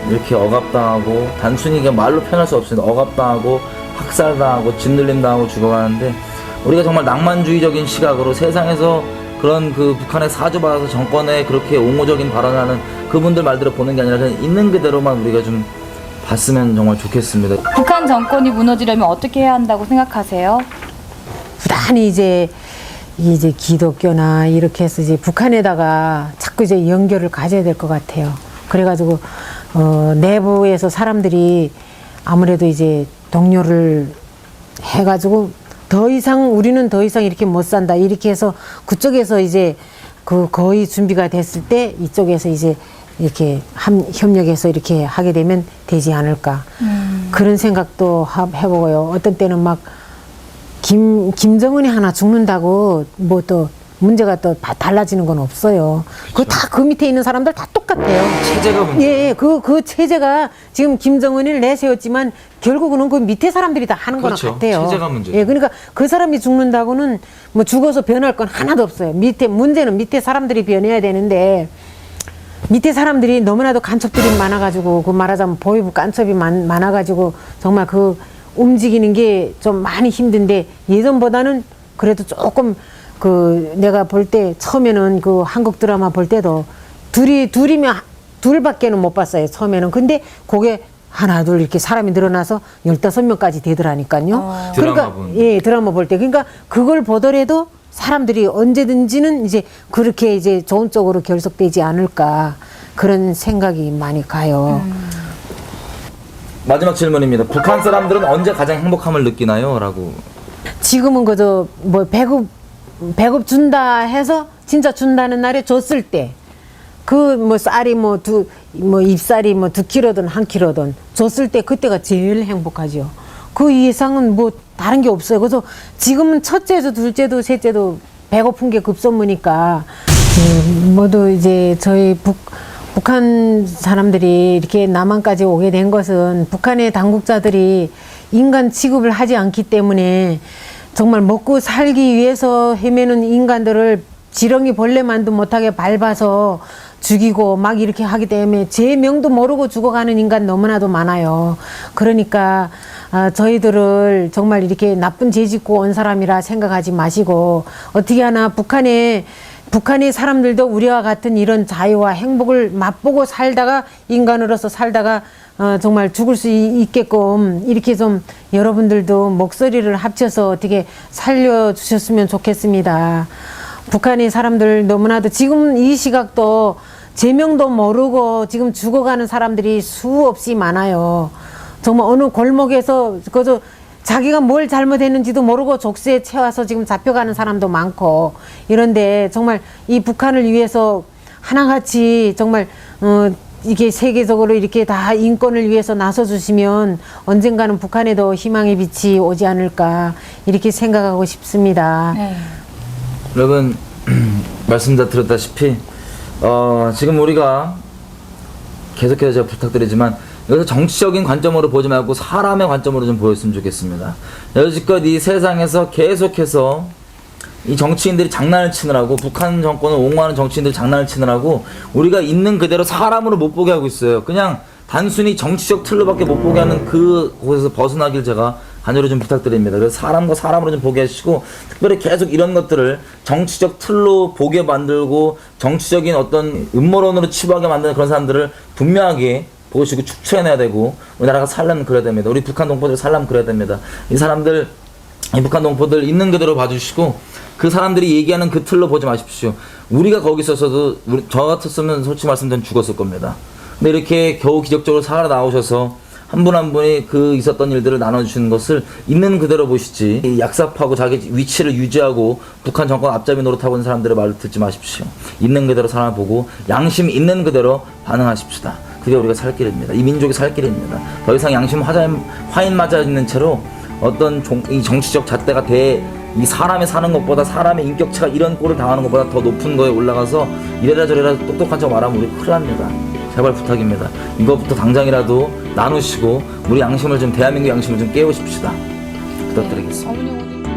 이렇게 억압당하고 단순히 그냥 말로 표현할 수 없습니다. 억압당하고 학살당하고 짓눌림당하고 죽어가는데 우리가 정말 낭만주의적인 시각으로 세상에서 그런 그 북한에 사주받아서 정권에 그렇게 옹호적인 발언하는 그분들 말대로 보는 게 아니라 그냥 있는 그대로만 우리가 좀 봤으면 정말 좋겠습니다. 북한 정권이 무너지려면 어떻게 해야 한다고 생각하세요? 부단히 이제 기독교나 이렇게 해서 이제 북한에다가 자꾸 이제 연결을 가져야 될 것 같아요. 그래가지고 내부에서 사람들이 아무래도 이제 동료를 해가지고 우리는 더 이상 이렇게 못 산다 이렇게 해서 그쪽에서 이제 그 거의 준비가 됐을 때 이쪽에서 이제 이렇게 협력해서 이렇게 하게 되면 되지 않을까 그런 생각도 해보고요. 어떤 때는 막 김정은이 하나 죽는다고 뭐 또 문제가 또 달라지는 건 없어요. 그 밑에 있는 사람들 다 똑같아요. 체제가 문제. 예, 그 체제가 지금 김정은을 내세웠지만 결국은 그 밑에 사람들이 다 하는 그렇죠. 거나 같아요. 체제가 문제죠. 예, 그러니까 그 사람이 죽는다고는 뭐 죽어서 변할 건 하나도 없어요. 문제는 밑에 사람들이 변해야 되는데 밑에 사람들이 너무나도 간첩들이 많아가지고 그 말하자면 보위부 간첩이 많아가지고 정말 그 움직이는 게 좀 많이 힘든데 예전보다는 그래도 조금 내가 볼 때 처음에는 그 한국 드라마 볼 때도 둘밖에는 못 봤어요. 처음에는. 근데 그게 하나 둘 이렇게 사람이 늘어나서 15명까지 되더라니까요. 그러니까 드라마 볼 때. 그러니까 그걸 보더라도 사람들이 언제든지는 이제 그렇게 이제 좋은 쪽으로 결속되지 않을까 그런 생각이 많이 가요. 마지막 질문입니다. 북한 사람들은 언제 가장 행복함을 느끼나요? 라고. 지금은 그저 뭐 배급 준다 해서 진짜 준다는 날에 줬을 때 그 뭐 쌀이 잎쌀이 2kg든 1kg든 줬을 때 그때가 제일 행복하죠. 그 이상은 뭐 다른 게 없어요. 그래서 지금은 첫째도 둘째도 셋째도 배고픈 게 급선무니까 모두 이제 저희 북한 사람들이 이렇게 남한까지 오게 된 것은 북한의 당국자들이 인간 취급을 하지 않기 때문에 정말 먹고 살기 위해서 헤매는 인간들을 지렁이 벌레만도 못하게 밟아서 죽이고 막 이렇게 하기 때문에 제 명도 모르고 죽어가는 인간 너무나도 많아요. 그러니까 저희들을 정말 이렇게 나쁜 죄 짓고 온 사람이라 생각하지 마시고 어떻게 하나 북한의 사람들도 우리와 같은 이런 자유와 행복을 맛보고 살다가 인간으로서 살다가 정말 죽을 수 있게끔 이렇게 좀 여러분들도 목소리를 합쳐서 어떻게 살려주셨으면 좋겠습니다. 북한의 사람들 너무나도 지금 이 시각도 제명도 모르고 지금 죽어가는 사람들이 수없이 많아요. 정말 어느 골목에서 그저 자기가 뭘 잘못했는지도 모르고 족쇄에 채워서 지금 잡혀가는 사람도 많고 이런데 정말 이 북한을 위해서 하나같이 정말 이게 세계적으로 이렇게 다 인권을 위해서 나서주시면 언젠가는 북한에도 희망의 빛이 오지 않을까 이렇게 생각하고 싶습니다. 네. 여러분 말씀 다 들었다시피 지금 우리가 계속해서 제가 부탁드리지만 여기서 정치적인 관점으로 보지 말고 사람의 관점으로 좀 보였으면 좋겠습니다. 여지껏 이 세상에서 계속해서 이 정치인들이 장난을 치느라고 북한 정권을 옹호하는 정치인들이 장난을 치느라고 우리가 있는 그대로 사람으로 못 보게 하고 있어요. 그냥 단순히 정치적 틀로밖에 못 보게 하는 그곳에서 벗어나길 제가 간절히 좀 부탁드립니다. 그래서 사람과 사람으로 좀 보게 하시고 특별히 계속 이런 것들을 정치적 틀로 보게 만들고 정치적인 어떤 음모론으로 치부하게 만드는 그런 사람들을 분명하게 보시고 축소해내야 되고 우리나라가 살려면 그래야 됩니다. 우리 북한 동포들 살려면 그래야 됩니다. 이 사람들 이 북한 동포들 있는 그대로 봐주시고 그 사람들이 얘기하는 그 틀로 보지 마십시오. 우리가 거기 있었어도 저 같았으면 솔직히 말씀드리면 죽었을 겁니다. 근데 이렇게 겨우 기적적으로 살아나오셔서 한 분 한 분이 그 있었던 일들을 나눠주시는 것을 있는 그대로 보시지 약삽하고 자기 위치를 유지하고 북한 정권 앞잡이 노릇하고 있는 사람들의 말을 듣지 마십시오. 있는 그대로 사람을 보고 양심 있는 그대로 반응하십시다. 그게 우리가 살 길입니다. 이 민족이 살 길입니다. 더 이상 양심 화인 맞아 있는 채로 어떤 이 정치적 잣대가 이 사람이 사는 것보다 사람의 인격체가 이런 꼴을 당하는 것보다 더 높은 거에 올라가서 이래라 저래라 똑똑한 척 말하면 우리 큰일 납니다. 제발 부탁입니다. 이것부터 당장이라도 나누시고 우리 양심을 좀 대한민국 양심을 좀 깨우십시다. 부탁드리겠습니다. 어머니 오늘